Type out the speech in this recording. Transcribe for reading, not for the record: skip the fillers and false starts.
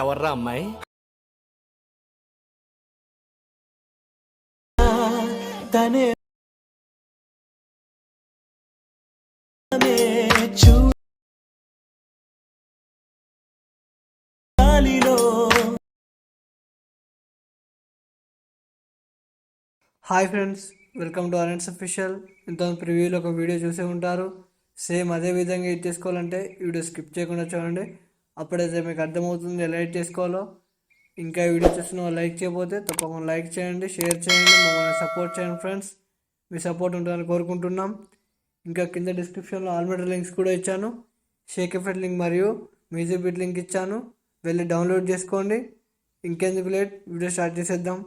ఎవర్రా అమ్మాయి? తనే hi friends, welcome to Alights official. ఇంత ప్రివ్యూలో ఒక వీడియో చూసే ఉంటారు. సేమ్ అదే విధంగా ఎడిట్ చేసుకోవాలంటే వీడియో స్కిప్ చేయకుండా చూడండి. అప్పుడైతే మీకు అర్థమవుతుంది ఎలా ఎడిట్ చేసుకోవాలో. ఇంకా వీడియో చూసిన లైక్ చేయకపోతే తప్పకుండా లైక్ చేయండి, షేర్ చేయండి, మమ్మల్ని సపోర్ట్ చేయండి ఫ్రెండ్స్. మీ సపోర్ట్ ఉంటుందని కోరుకుంటున్నాం. ఇంకా కింద డిస్క్రిప్షన్లో ఆల్రెడీ లింక్స్ కూడా ఇచ్చాను. షేక్ ఎఫెక్ట్ లింక్ మరియు మ్యూజిక్ బిట్ లింక్ ఇచ్చాను, వెళ్ళి డౌన్లోడ్ చేసుకోండి. ఇంకెందుకు లేట్, వీడియో స్టార్ట్ చేసేద్దాం.